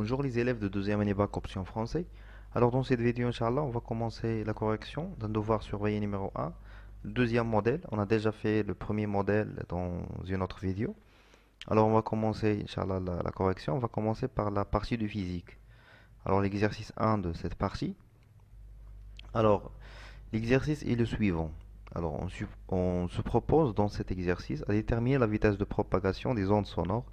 Bonjour les élèves de deuxième année bac option français. Alors dans cette vidéo, Inch'Allah, on va commencer la correction d'un devoir surveillé numéro 1. Le deuxième modèle, on a déjà fait le premier modèle dans une autre vidéo. Alors on va commencer, Inch'Allah, la correction. On va commencer par la partie de physique. Alors l'exercice 1 de cette partie. Alors l'exercice est le suivant. Alors on se propose dans cet exercice à déterminer la vitesse de propagation des ondes sonores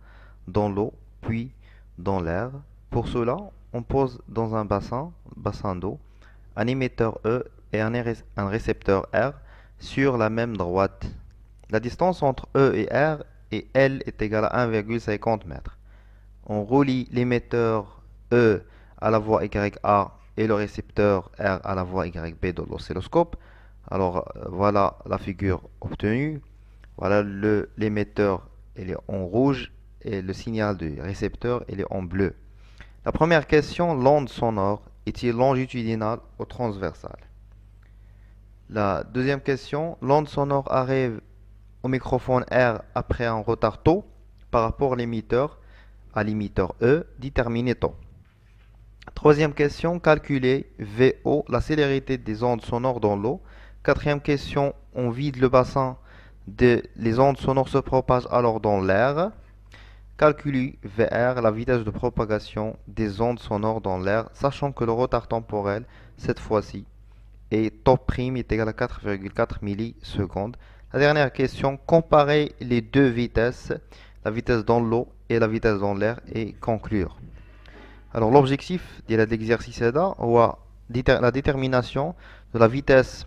dans l'eau, puis dans l'air. Pour cela, on pose dans un bassin d'eau, un émetteur E et un récepteur R sur la même droite. La distance entre E et R et L est égale à 1,50 m. On relie l'émetteur E à la voie YA et le récepteur R à la voie YB de l'oscilloscope. Alors voilà la figure obtenue. Voilà l'émetteur, il est en rouge et le signal du récepteur, il est en bleu. La première question, l'onde sonore est-il longitudinale ou transversale? La deuxième question, l'onde sonore arrive au microphone R après un retard tôt par rapport à l'émetteur E, déterminez tôt. Troisième question, calculer VO, la célérité des ondes sonores dans l'eau. Quatrième question, on vide le bassin, les ondes sonores se propagent alors dans l'air. Calculer VR, la vitesse de propagation des ondes sonores dans l'air, sachant que le retard temporel, cette fois-ci, est τ' est égal à 4,4 millisecondes. La dernière question, comparer les deux vitesses, la vitesse dans l'eau et la vitesse dans l'air, et conclure. Alors l'objectif de l'exercice est la détermination de la vitesse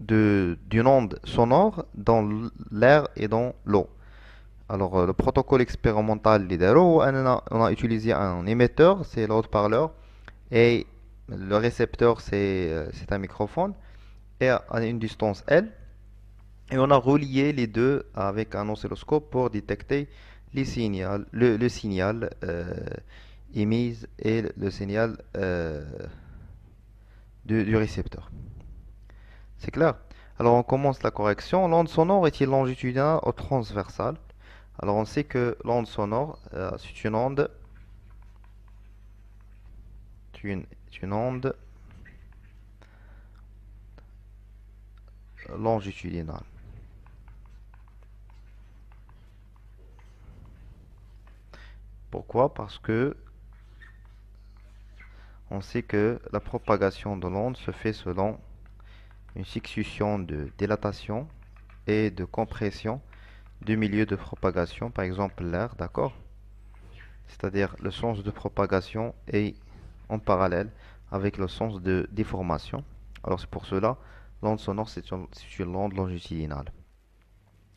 d'une onde sonore dans l'air et dans l'eau. Alors le protocole expérimental lidero, on a utilisé un émetteur, c'est le haut-parleur, et le récepteur c'est un microphone, et à une distance L. Et on a relié les deux avec un oscilloscope pour détecter le signal émis et le signal du récepteur. C'est clair? Alors on commence la correction. L'onde sonore est-il longitudinale ou transversale? Alors on sait que l'onde sonore, c'est une onde longitudinale. Pourquoi? Parce que on sait que la propagation de l'onde se fait selon une succession de dilatation et de compression du milieu de propagation, par exemple l'air, d'accord? C'est-à-dire le sens de propagation est en parallèle avec le sens de déformation. Alors c'est pour cela, l'onde sonore c'est une onde longitudinale.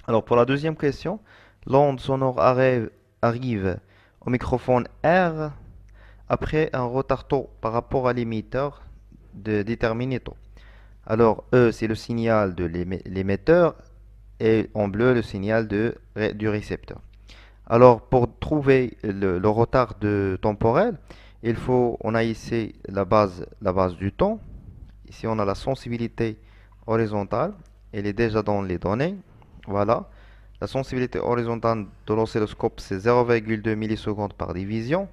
Alors pour la deuxième question, l'onde sonore arrive au microphone R après un retard tôt par rapport à l'émetteur de déterminer tôt. Alors E c'est le signal de l'émetteur et en bleu le signal du récepteur. Alors pour trouver le retard temporel, on a ici la base du temps. Ici on a la sensibilité horizontale, elle est déjà dans les données. Voilà, la sensibilité horizontale de l'oscilloscope c'est 0,2 millisecondes par division.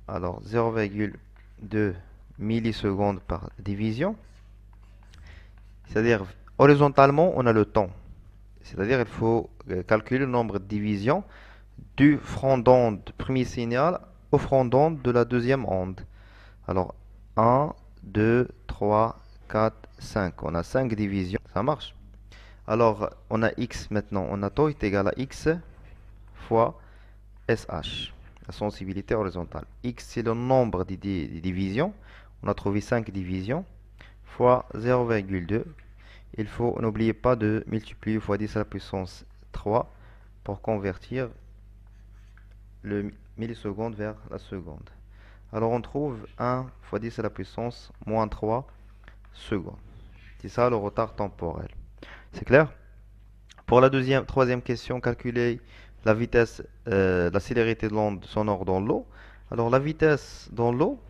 Alors 0,2 millisecondes par division. C'est-à-dire horizontalement on a le temps. C'est-à-dire il faut calculer le nombre de divisions du front d'onde premier signal au front d'onde de la deuxième onde. Alors 1, 2, 3, 4, 5. On a 5 divisions. Ça marche. Alors on a x maintenant. On a tau est égal à x fois SH. La sensibilité horizontale. X c'est le nombre des divisions. On a trouvé 5 divisions fois 0,2. Il faut, n'oubliez pas de multiplier fois 10 à la puissance 3 pour convertir le milliseconde vers la seconde. Alors on trouve 1 fois 10 à la puissance moins 3 secondes. C'est ça le retard temporel. C'est clair? Pour la troisième question, calculer la vitesse, la célérité de l'onde sonore dans l'eau. Alors la vitesse dans l'eau,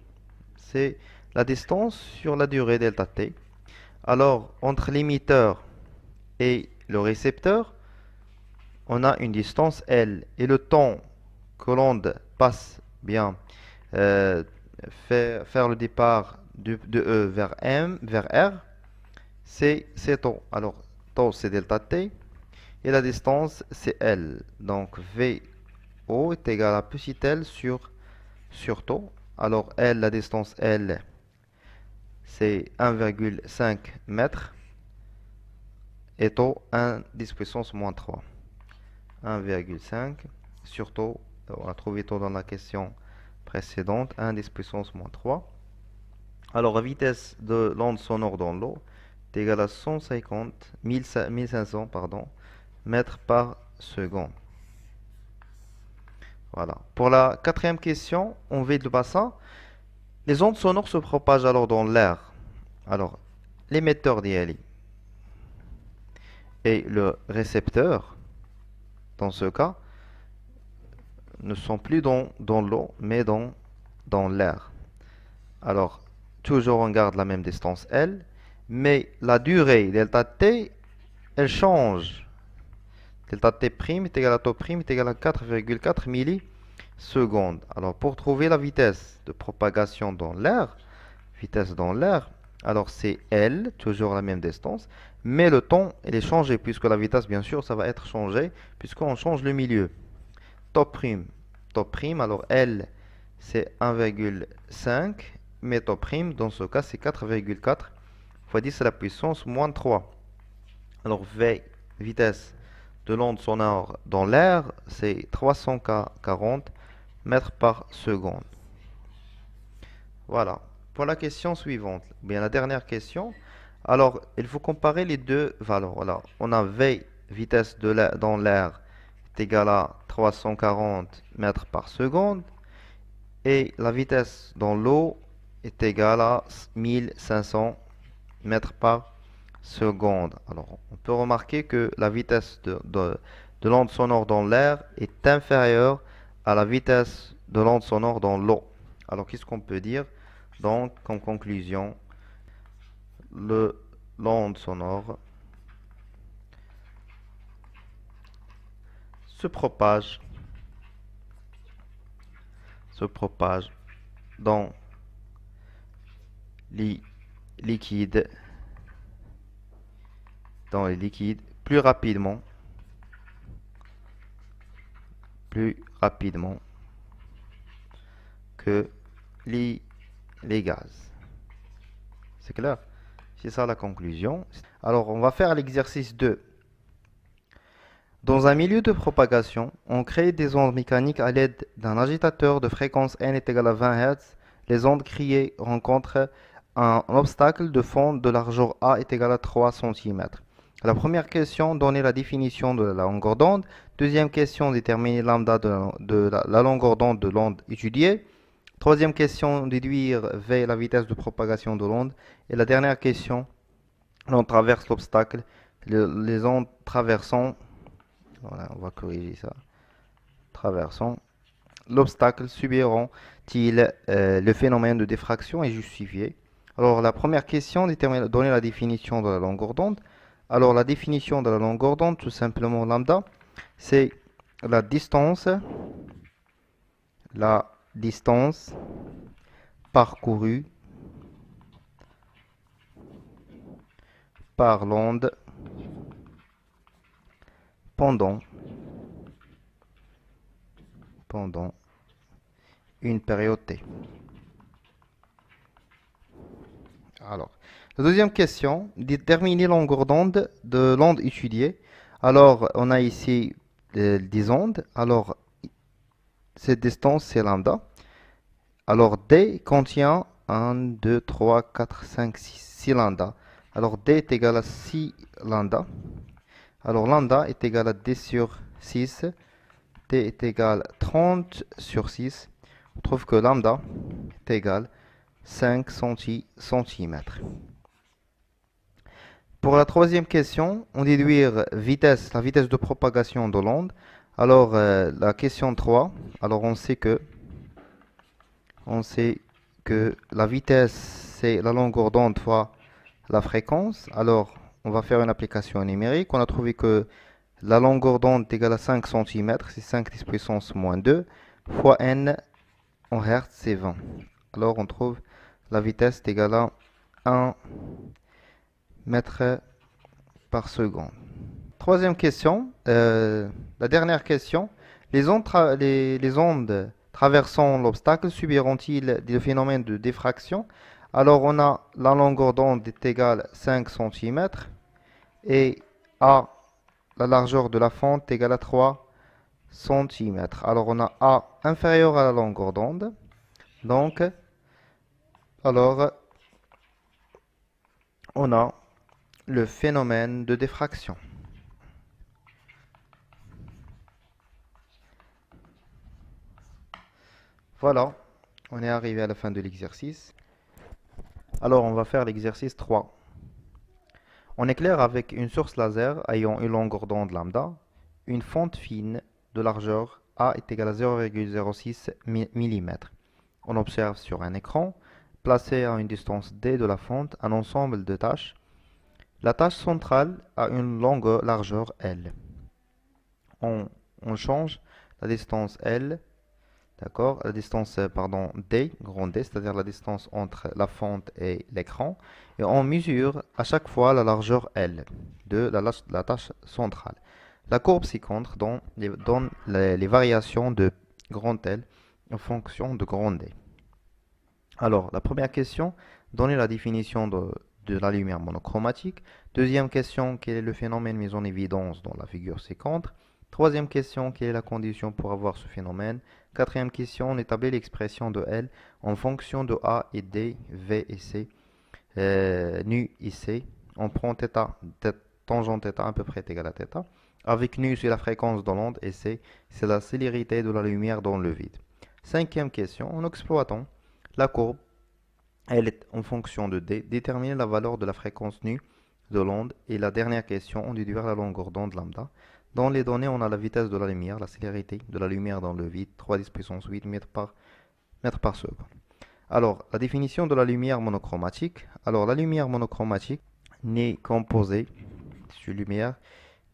c'est la distance sur la durée delta t. Alors entre l'émetteur et le récepteur, on a une distance L. Et le temps que l'onde passe bien euh, faire le départ de E vers R, c'est taux. Alors, taux, c'est delta T. Et la distance, c'est L. Donc, VO est égal à petit l sur taux. Alors, L, la distance L, c'est 1,5 mètres. Et taux 1 10 puissance moins 3. 1,5 sur taux. On a trouvé taux dans la question précédente. 1 10 puissance moins 3. Alors, la vitesse de l'onde sonore dans l'eau est égale à 1500 pardon, mètres par seconde. Voilà. Pour la quatrième question, on vide le bassin. Les ondes sonores se propagent alors dans l'air. Alors, l'émetteur d'ILI et le récepteur, dans ce cas, ne sont plus dans l'eau, mais dans l'air. Alors, toujours on garde la même distance L, mais la durée delta T, elle change. Delta T' est égal à tau prime est égal à 4,4 millisecondes. Alors, pour trouver la vitesse de propagation dans l'air, alors c'est L, toujours la même distance, mais le temps, il est changé, puisque la vitesse, bien sûr, ça va être changé, puisqu'on change le milieu. Tau prime, alors L, c'est 1,5, mais tau prime, dans ce cas, c'est 4,4 fois 10 à la puissance moins 3. Alors, V, vitesse de l'onde sonore dans l'air, c'est 340 mètres par seconde. Voilà. Pour la question suivante, bien la dernière question. Alors, il faut comparer les deux valeurs. Voilà. On a V, vitesse dans l'air, est égale à 340 mètres par seconde. Et la vitesse dans l'eau est égale à 1500 mètres par seconde. Alors, on peut remarquer que la vitesse de l'onde sonore dans l'air est inférieure à la vitesse de l'onde sonore dans l'eau. Alors, qu'est-ce qu'on peut dire? Donc, en conclusion, l'onde sonore se propage dans les liquides plus rapidement que les gaz. C'est clair? C'est ça la conclusion. Alors, on va faire l'exercice 2. Dans un milieu de propagation, on crée des ondes mécaniques à l'aide d'un agitateur de fréquence n est égal à 20 Hz. Les ondes créées rencontrent un obstacle de fond de largeur A est égal à 3 cm. La première question, donner la définition de la longueur d'onde. Deuxième question, déterminer lambda de la longueur d'onde de l'onde étudiée. Troisième question, déduire V la vitesse de propagation de l'onde. Et la dernière question, on traverse l'obstacle. Les ondes traversant, voilà, on va corriger ça, traversant l'obstacle subiront-ils le phénomène de diffraction est justifié. Alors la première question, donner la définition de la longueur d'onde. Alors la définition de la longueur d'onde, tout simplement lambda, c'est la distance parcourue par l'onde pendant une période t. Alors, la deuxième question, déterminer la longueur d'onde de l'onde étudiée. Alors, on a ici des ondes. Alors, cette distance, c'est lambda. Alors, D contient 1, 2, 3, 4, 5, 6 lambda. Alors, D est égal à 6 lambda. Alors, lambda est égal à D sur 6. T est égal à 30 sur 6. On trouve que lambda est égal à 5 cm. Pour la troisième question, on déduire la vitesse de propagation de l'onde. Alors, la question 3, alors on sait que la vitesse, c'est la longueur d'onde fois la fréquence. Alors, on va faire une application numérique. On a trouvé que la longueur d'onde est égale à 5 cm, c'est 5 10 puissance moins 2, fois n en Hertz, c'est 20. Alors on trouve la vitesse est égale à 1 mètre par seconde. Troisième question, la dernière question. Les ondes traversant l'obstacle subiront-ils des phénomènes de diffraction? Alors on a la longueur d'onde est égale à 5 cm et A, la largeur de la fente est égale à 3 cm. Alors on a A inférieur à la longueur d'onde. Donc, alors on a le phénomène de diffraction. Voilà, on est arrivé à la fin de l'exercice. Alors on va faire l'exercice 3. On éclaire avec une source laser ayant une longueur d'onde lambda, une fente fine de largeur A est égale à 0,06 mm. On observe sur un écran, placé à une distance d de la fente, un ensemble de tâches. La tâche centrale a une longue largeur L. On change la distance L, d'accord, la distance, pardon, D, grand D, c'est-à-dire la distance entre la fente et l'écran, et on mesure à chaque fois la largeur L de la tâche centrale. La courbe ci-contre donne les variations de grand L en fonction de grand D. Alors, la première question, donner la définition de la lumière monochromatique. Deuxième question, quel est le phénomène mis en évidence dans la figure ci-contre. Troisième question, quelle est la condition pour avoir ce phénomène. Quatrième question, on établit l'expression de L en fonction de A et D, V et C, nu et C. On prend tangente θ à peu près est égal à θ. Avec nu, c'est la fréquence de l'onde et C, c'est la célérité de la lumière dans le vide. Cinquième question, en exploitant la courbe, elle est en fonction de D, déterminer la valeur de la fréquence nu de l'onde. Et la dernière question, on déduire la longueur d'onde lambda. Dans les données, on a la vitesse de la lumière, la célérité de la lumière dans le vide, 3 10 puissance 8 mètres par seconde. Alors, la définition de la lumière monochromatique. Alors, la lumière monochromatique n'est composée, c'est une lumière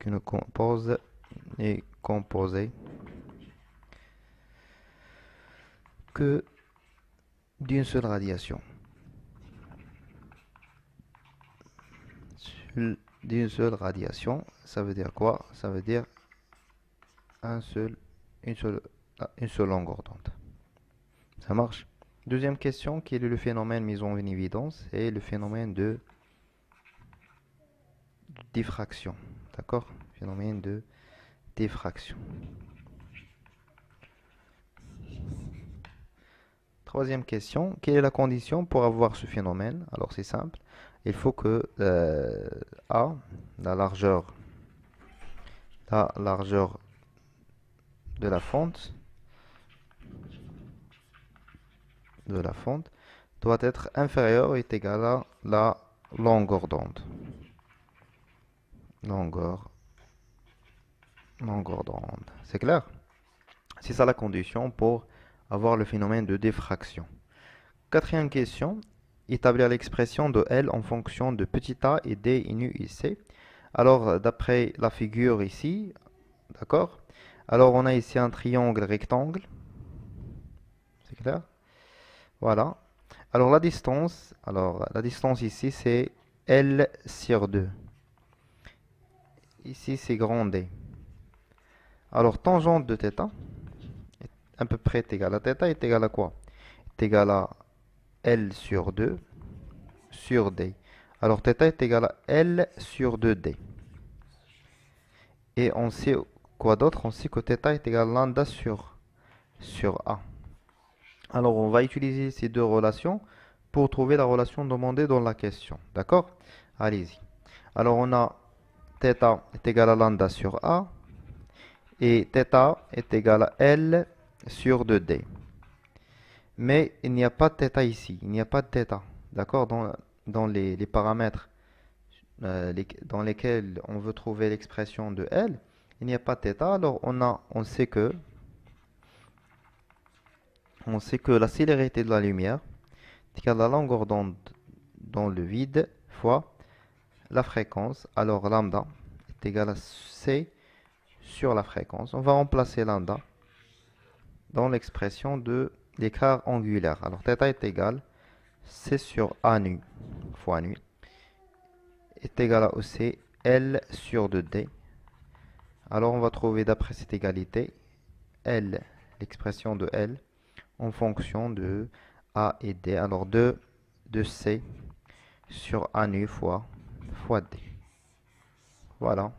qui n'est composée que d'une seule radiation. D'une seule radiation, ça veut dire quoi? Ça veut dire une seule longueur d'onde. Ça marche? Deuxième question, quel est le phénomène mis en évidence? C'est le phénomène de diffraction. D'accord? Phénomène de diffraction. Troisième question, quelle est la condition pour avoir ce phénomène? Alors c'est simple, il faut que A, la largeur de la fente doit être inférieure ou est égale à la longueur d'onde. Longueur d'onde. C'est clair? C'est ça la condition pour avoir le phénomène de diffraction. Quatrième question, établir l'expression de L en fonction de petit a et D et nu et C. Alors, d'après la figure ici, d'accord? Alors, on a ici un triangle rectangle. C'est clair? Voilà. Alors, la distance ici, c'est L sur 2. Ici, c'est grand D. Alors, tangente de θ, à peu près est égal à θ, est égal à quoi? Est égal à L sur 2 sur D. Alors, θ est égal à L sur 2D. Et on sait quoi d'autre? On sait que θ est égal à lambda sur A. Alors, on va utiliser ces deux relations pour trouver la relation demandée dans la question. D'accord? Allez-y. Alors, on a θ est égal à lambda sur A et θ est égal à L sur 2D. Mais il n'y a pas de θ ici, il n'y a pas de θ. D'accord? Dans les paramètres dans lesquels on veut trouver l'expression de L, il n'y a pas de θ. Alors on sait que la célérité de la lumière est égale à la longueur d'onde dans le vide fois la fréquence. Alors lambda est égal à C sur la fréquence. On va remplacer lambda dans l'expression de l'écart angulaire. Alors, θ est égal C sur A nu fois nu est égal à aussi L sur 2D. Alors, on va trouver d'après cette égalité L, l'expression de L, en fonction de A et D. Alors, 2 de C sur A nu fois D. Voilà,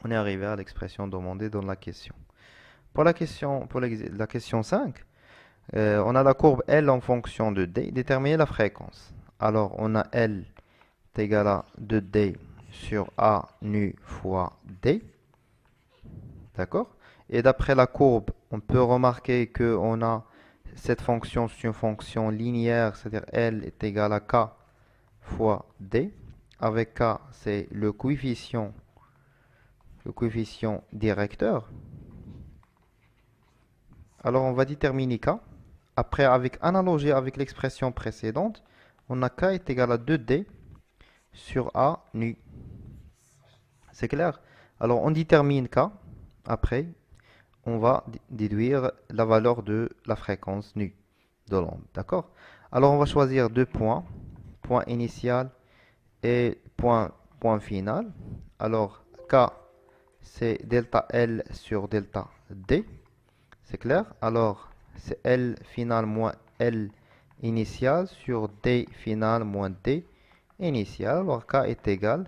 on est arrivé à l'expression demandée dans la question. Pour la question 5, on a la courbe L en fonction de D. Déterminer la fréquence. Alors, on a L est égal à 2D sur A nu fois D. D'accord? Et d'après la courbe, on peut remarquer qu'on a cette fonction, c'est une fonction linéaire, c'est-à-dire L est égal à K fois D. Avec K, c'est le coefficient directeur. Alors, on va déterminer K. Après, avec analogie avec l'expression précédente, on a K est égal à 2D sur A nu. C'est clair? Alors, on détermine K. Après, on va déduire la valeur de la fréquence nu de l'onde. D'accord? Alors, on va choisir deux points. Point initial et point final. Alors, K, c'est delta L sur delta D. C'est clair? Alors, c'est L final moins L initial sur D final moins D initial. Alors, K est égal.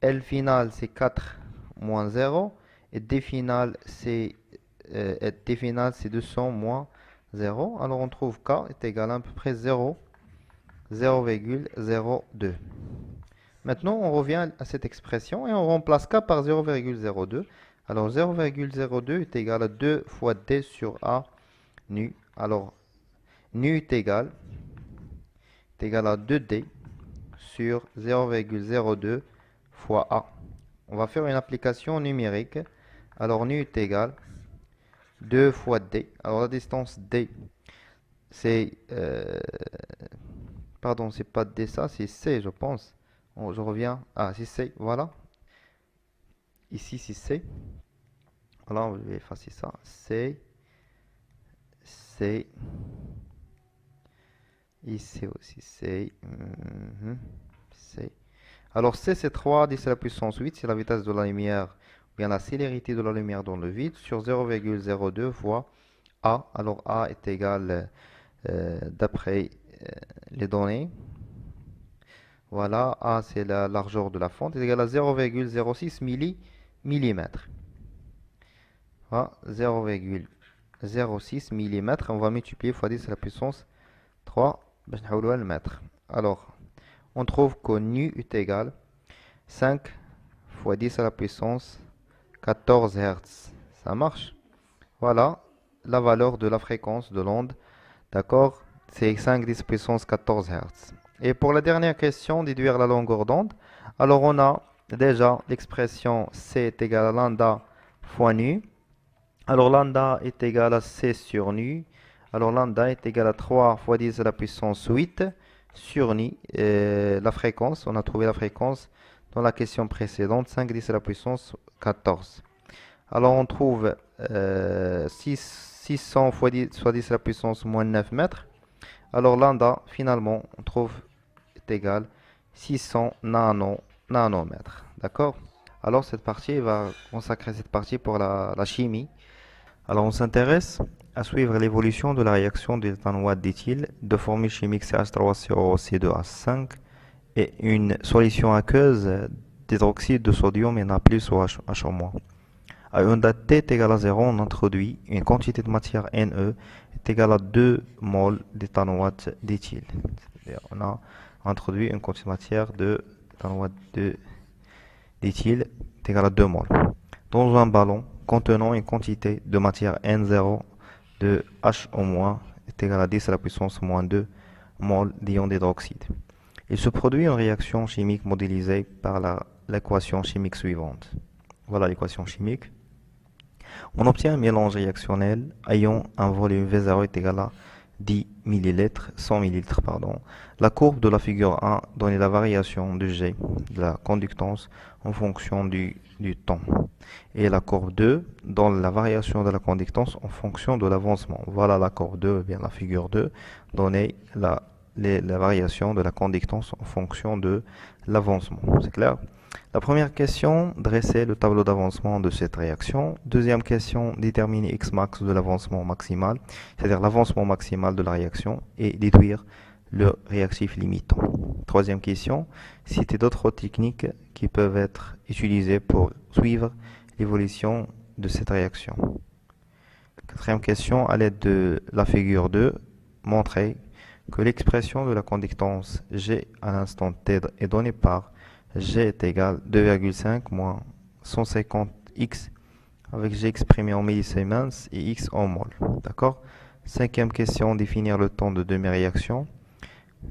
L final, c'est 4 moins 0. Et D final, c'est 200 moins 0. Alors, on trouve K est égal à peu près 0,02. Maintenant, on revient à cette expression et on remplace K par 0,02. Alors, 0,02 est égal à 2 fois D sur A nu. Alors, nu est égal à 2D sur 0,02 fois A. On va faire une application numérique. Alors, nu est égal 2 fois D. Alors, la distance D, c'est... pardon, c'est pas D ça, c'est C, je pense. Je reviens. Ah, c'est C, voilà. Ici, c'est C. Voilà, on va effacer ça. C. Ici aussi, C. C. Alors, C, c'est 3 10 à la puissance 8. C'est la vitesse de la lumière, ou bien la célérité de la lumière dans le vide, sur 0,02 fois A. Alors, A est égal, d'après les données, voilà, A c'est la largeur de la fente, est égal à 0,06 mm. Voilà, 0,06 mm. On va multiplier fois 10 à la puissance 3. Le mètre. Alors, on trouve que nu est égal 5 fois 10 à la puissance 14 Hz. Ça marche? Voilà la valeur de la fréquence de l'onde. D'accord? C'est 5 10 puissance 14 Hz. Et pour la dernière question, déduire la longueur d'onde. Alors, on a déjà l'expression C est égal à lambda fois nu. Alors, lambda est égal à C sur nu. Alors, lambda est égal à 3 fois 10 à la puissance 8 sur nu. La fréquence, on a trouvé la fréquence dans la question précédente, 5 10 à la puissance 14. Alors, on trouve 600 fois 10 à la puissance moins 9 mètres. Alors, lambda, finalement, on trouve est égal 600 nanomètres. D'accord? Alors, cette partie va consacrer cette partie pour la chimie. Alors, on s'intéresse à suivre l'évolution de la réaction de l'éthanoate d'éthyle de formule chimique CH3COC2H5 et une solution aqueuse d'hydroxyde de sodium Na plus OH. À une date t est égale à 0, on introduit une quantité de matière Ne est égale à 2 mol d'éthanoate d'éthyle. On a introduit une quantité de matière d'éthanoate d'éthyle est égale à 2 mol dans un ballon contenant une quantité de matière N0 de H au moins est égal à 10 à la puissance moins 2 mol d'ion d'hydroxyde. Il se produit une réaction chimique modélisée par l'équation chimique suivante. Voilà l'équation chimique. On obtient un mélange réactionnel ayant un volume V0 est égal à 10 millilitres, 100 millilitres, pardon. La courbe de la figure 1 donne la variation de G, de la conductance, en fonction du temps. Et la courbe 2 donne la variation de la conductance en fonction de l'avancement. Voilà la courbe 2, bien la figure 2, donner la variation de la conductance en fonction de l'avancement. C'est clair? La première question, dresser le tableau d'avancement de cette réaction. Deuxième question, déterminer x max de l'avancement maximal, c'est-à-dire l'avancement maximal de la réaction, et déduire le réactif limitant. Troisième question, citer d'autres techniques qui peuvent être utilisées pour suivre l'évolution de cette réaction. Quatrième question, à l'aide de la figure 2, montrer que l'expression de la conductance G à l'instant T est donnée par G est égal 2,5 moins 150x avec G exprimé en millisiemens et x en mol. D'accord? Cinquième question, définir le temps de demi-réaction.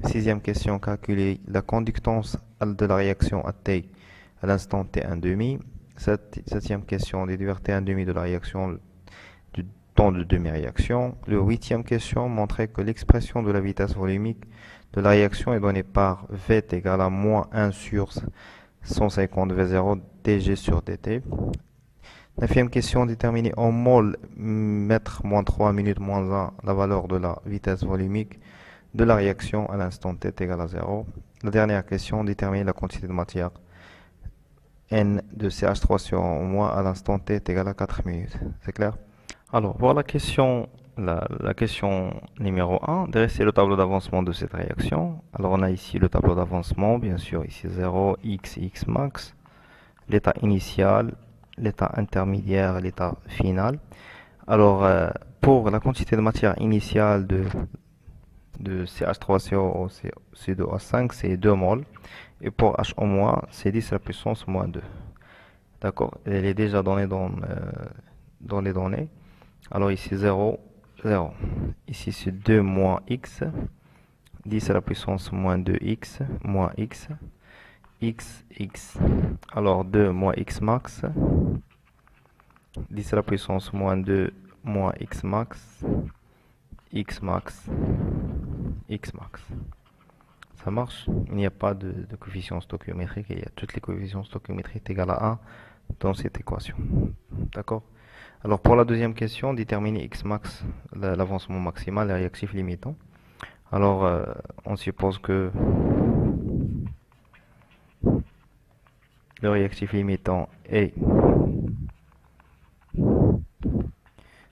Sixième question, calculer la conductance de la réaction à T à l'instant T1,5. Septième question, déduire T1,5 de la réaction du temps de demi-réaction. Le huitième question, montrer que l'expression de la vitesse volumique de la réaction est donnée par V est égal à moins 1 sur 150 V0 dG sur dt. Neuvième question, déterminer en mol mètre moins 3 minutes moins 1 la valeur de la vitesse volumique de la réaction à l'instant t est égal à 0. La dernière question, déterminer la quantité de matière N de CH3CO en moins à l'instant t est égal à 4 minutes. C'est clair? Alors, pour la question numéro 1, dresser le tableau d'avancement de cette réaction. Alors, on a ici le tableau d'avancement, bien sûr, ici 0, x, x max, l'état initial, l'état intermédiaire, l'état final. Alors, pour la quantité de matière initiale de CH3CO au C2H5, c'est 2 mol. Et pour H c'est 10 à la puissance moins 2. D'accord? Elle est déjà donnée dans les données. Alors ici 0, 0. Ici c'est 2 moins x, 10 à la puissance moins 2x, moins x, x, x. Alors 2 moins x max, 10 à la puissance moins 2, moins x max, x max, x max. Ça marche? Il n'y a pas de coefficient stoichiométrique, il y a toutes les coefficients stoichiométriques égales à 1 dans cette équation. D'accord? Alors pour la deuxième question, déterminer x max, l'avancement maximal et réactif limitant. Alors on suppose que le réactif limitant est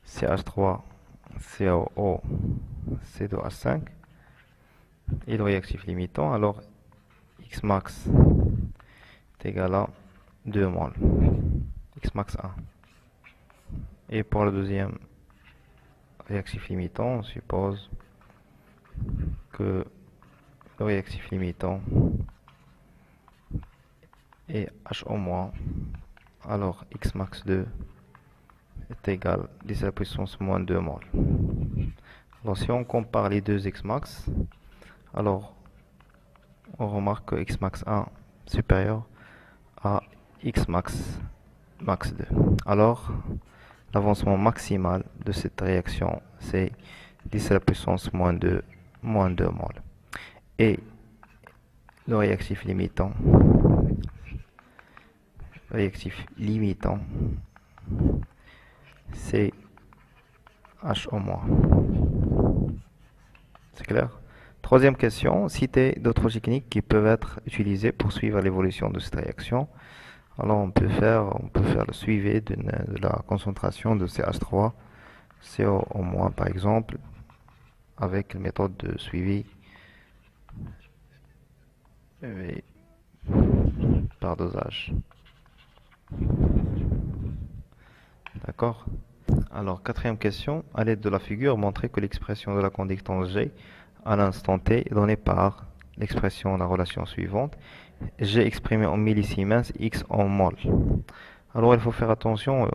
CH3, CaO, C2H5 et le réactif limitant. Alors x max est égal à 2 mol, x max 1. Et pour le deuxième réactif limitant, on suppose que le réactif limitant est HO-. Alors x max 2 est égal à 10 à la puissance moins 2 mol. Alors si on compare les deux x max, alors on remarque que x max 1 supérieur à x max 2. Alors l'avancement maximal de cette réaction, c'est 10 à la puissance moins 2 mol. Et le réactif limitant, c'est HO-. C'est clair? Troisième question, citer d'autres techniques qui peuvent être utilisées pour suivre l'évolution de cette réaction. Alors on peut faire le suivi de la concentration de CH3CO- par exemple, avec la méthode de suivi par dosage. D'accord? Alors, quatrième question, à l'aide de la figure, montrer que l'expression de la conductance G à l'instant T est donnée par l'expression, la relation suivante. G exprimé en millisiemens, X en mol. Alors, il faut faire attention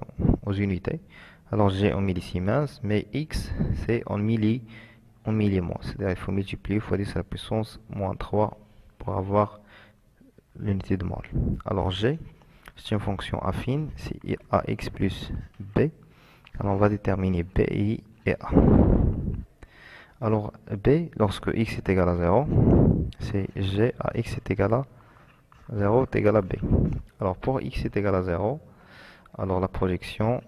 aux unités. Alors, G en millisiemens, mais X, c'est en millimol. C'est-à-dire, il faut multiplier fois 10 à la puissance moins 3 pour avoir l'unité de mol. Alors, G, c'est une fonction affine, c'est AX plus B. Alors, on va déterminer BI et A. Alors B, lorsque x est égal à 0, c'est G à x est égal à 0 est égal à B. Alors pour x est égal à 0, alors la projection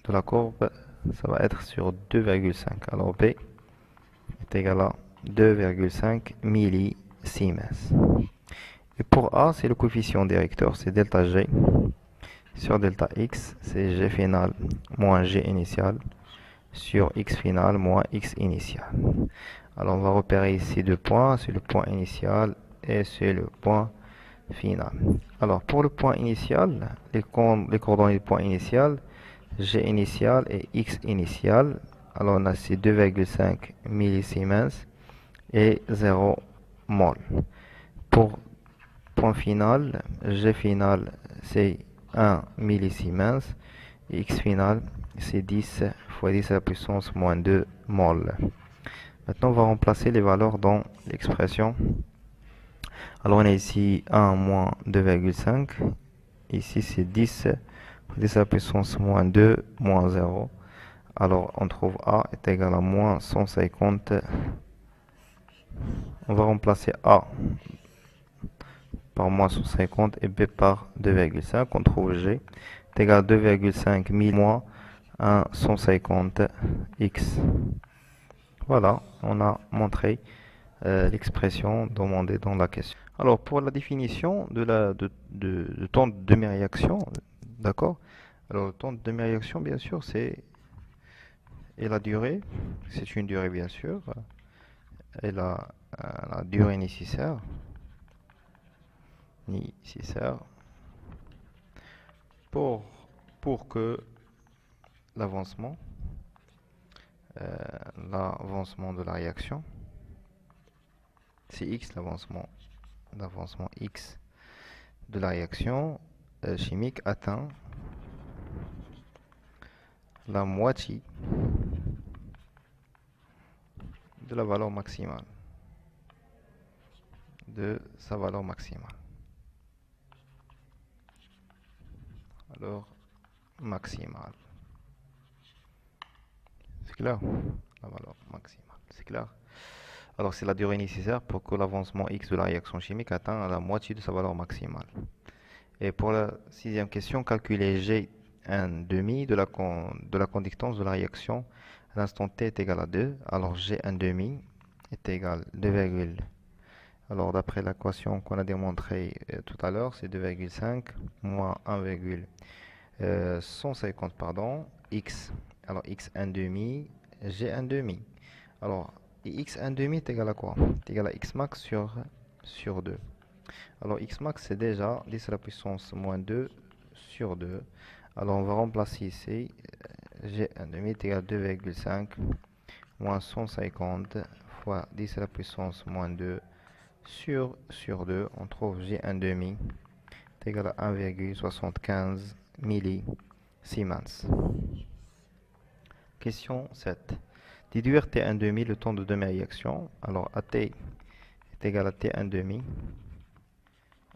de la courbe, ça va être sur 2,5. Alors B est égal à 2,5 millisiemens. Et pour A, c'est le coefficient directeur, c'est delta G. Sur delta X, c'est G final moins G initial sur X final moins X initial. Alors on va repérer ici deux points, c'est le point initial et c'est le point final. Alors pour le point initial, les coordonnées du point initial, G initial et X initial. Alors on a ces 2,5 millisiemens et 0 mol. Pour point final, G final c'est 1 millisiemens et X final c'est 10 fois 10 à la puissance moins 2 mol. Maintenant on va remplacer les valeurs dans l'expression. Alors on a ici 1 moins 2,5. Ici c'est 10 fois 10 à la puissance moins 2 moins 0. Alors on trouve A est égal à moins 150. On va remplacer A par moins 150 et B par 2,5. On trouve G est égal à 2,5 000 moins 1 150 X. Voilà, on a montré l'expression demandée dans la question. Alors pour la définition de temps de demi-réaction, d'accord? Alors le temps de demi-réaction, bien sûr, c'est et la durée, c'est une durée bien sûr, et la durée nécessaire pour, pour que l'avancement l'avancement de la réaction, c'est X l'avancement X de la réaction chimique atteint la moitié de la valeur maximale, de sa valeur maximale. Alors, maximale. C'est clair? La valeur maximale. C'est clair? Alors, c'est la durée nécessaire pour que l'avancement X de la réaction chimique atteigne la moitié de sa valeur maximale. Et pour la sixième question, calculer G1,5 de la conductance de la réaction à l'instant T est égal à 2. Alors, G1,5 est égal à 2, alors d'après l'équation qu'on a démontrée tout à l'heure, c'est 2,5 moins 1,150 pardon, X. Alors, X1,5, G1,5. Alors, X1,5 est égal à quoi? C'est égal à X max sur 2. Alors X max c'est déjà 10 à la puissance moins 2 sur 2. Alors on va remplacer ici G1,5 est égal à 2,5 moins 150 fois 10 à la puissance moins 2 sur 2. On trouve G1,5 est égal à 1,75 millisiemens. Question 7. Déduire T1,5 le temps de demi-réaction. Alors AT est égal à T1,5.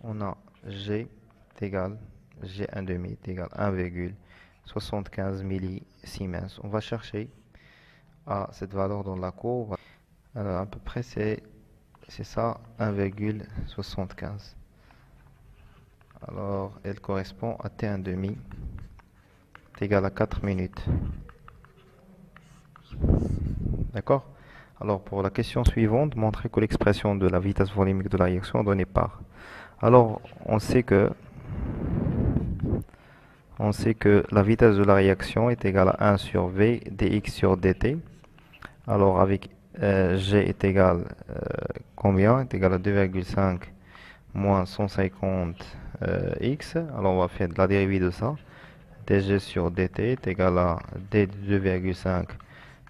On a G est égal, G1,5 est égal à 1,75 millisiemens. On va chercher à cette valeur dans la courbe. Alors à peu près c'est ça, 1,75. Alors elle correspond à T1,5 est égal à 4 minutes. D'accord? Alors pour la question suivante, montrer que l'expression de la vitesse volumique de la réaction est donnée par. Alors on sait que la vitesse de la réaction est égale à 1 sur V dx sur dt. Alors avec G est égal combien? Est égal à 2,5 moins 150 x. Alors on va faire de la dérivée de ça. dg sur dt est égal à d de 2,5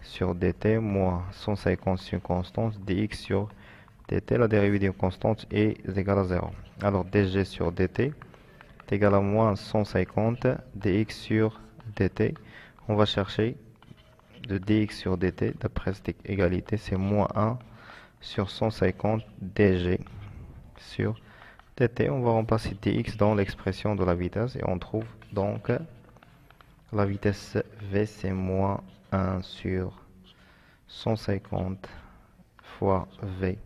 sur dt moins 150 sur une constante dx sur dt. La dérivée d'une constante est égale à 0. Alors dg sur dt est égal à moins 150 dx sur dt. On va chercher de dx sur dt, d'après cette égalité, c'est moins 1 sur 150 dg sur dt. On va remplacer dx dans l'expression de la vitesse et on trouve donc la vitesse v, c'est moins 1 sur 150 fois V.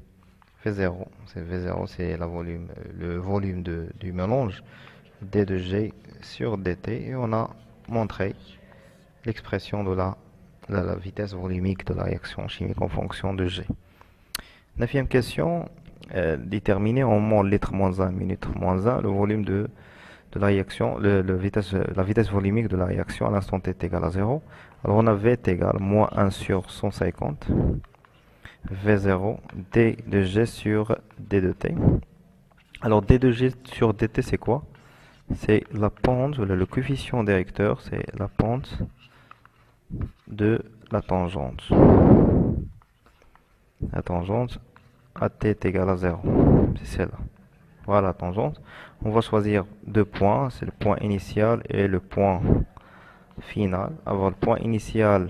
V0, c'est le volume du mélange. D de G sur dt. Et on a montré l'expression de la vitesse volumique de la réaction chimique en fonction de G. 9e question, déterminer en mol litre moins 1 minute moins 1 le volume de la réaction, la vitesse volumique de la réaction à l'instant t est égal à 0. Alors on a V est égal à moins 1 sur 150, V0, D de G sur D de T. Alors D de G sur dt c'est quoi? C'est la pente, le coefficient directeur, c'est la pente de la tangente. La tangente à t est égal à 0. C'est celle-là. Voilà la tangente. On va choisir deux points, c'est le point initial et le point final. Alors le point initial,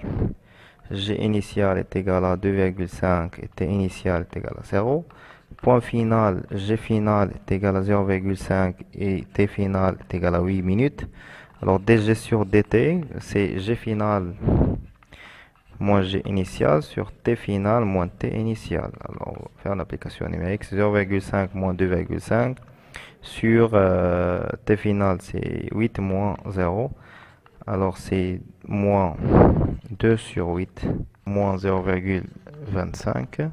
G initial est égal à 2,5 et T initial est égal à 0. Point final, G final est égal à 0,5 et T final est égal à 8 minutes. Alors dg sur dt, c'est G final moins G initial sur T final moins T initial. Alors on va faire l'application numérique, 0,5 moins 2,5 sur T final, c'est 8 moins 0. Alors c'est moins 2 sur 8 moins 0,25.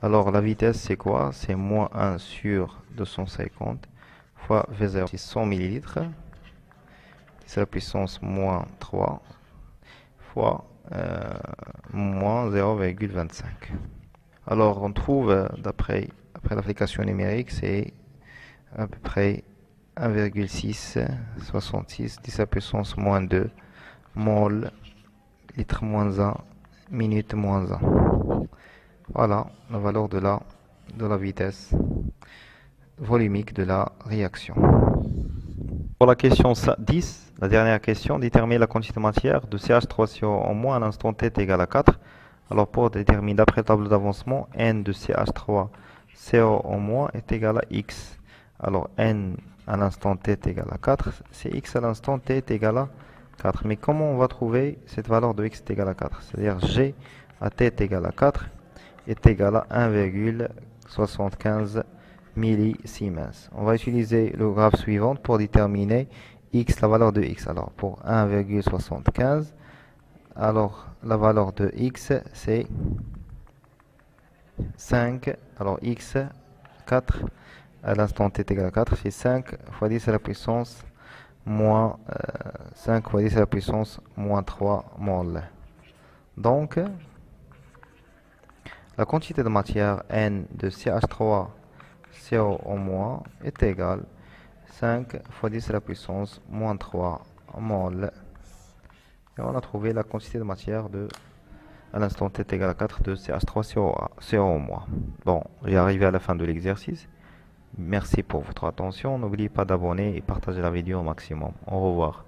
Alors la vitesse c'est quoi? C'est moins 1 sur 250 fois V0, c'est 100 millilitres. C'est la puissance moins 3 fois moins 0,25. Alors on trouve après l'application numérique, c'est à peu près 1,666 10 à la puissance moins 2 mol litre moins 1 minute moins 1. Voilà la valeur de la vitesse volumique de la réaction. Pour la question 10, la dernière question, déterminer la quantité de matière de CH3CO en moins à l'instant t est égal à 4. Alors pour déterminer d'après le tableau d'avancement, N de CH3CO en moins est égal à X. Alors N à l'instant t est égal à 4, c'est X à l'instant t est égal à 4. Mais comment on va trouver cette valeur de X est égal à 4? C'est-à-dire G à t est égal à 4 est égal à 1,75 millisiemens. On va utiliser le graphe suivant pour déterminer X, la valeur de X. Alors pour 1,75, alors la valeur de X c'est 5. Alors X 4 à l'instant t est égal à 4, c'est 5 fois 10 à la puissance moins 5 fois 10 à la puissance moins 3 mol. Donc la quantité de matière N de CH3CO en moins est égale 5 fois 10 à la puissance moins 3 mol. Et on a trouvé la quantité de matière à l'instant t est égal à 4 de CH3CO en moins. Bon, j'ai arrivé à la fin de l'exercice. Merci pour votre attention. N'oubliez pas d'abonner et partager la vidéo au maximum. Au revoir.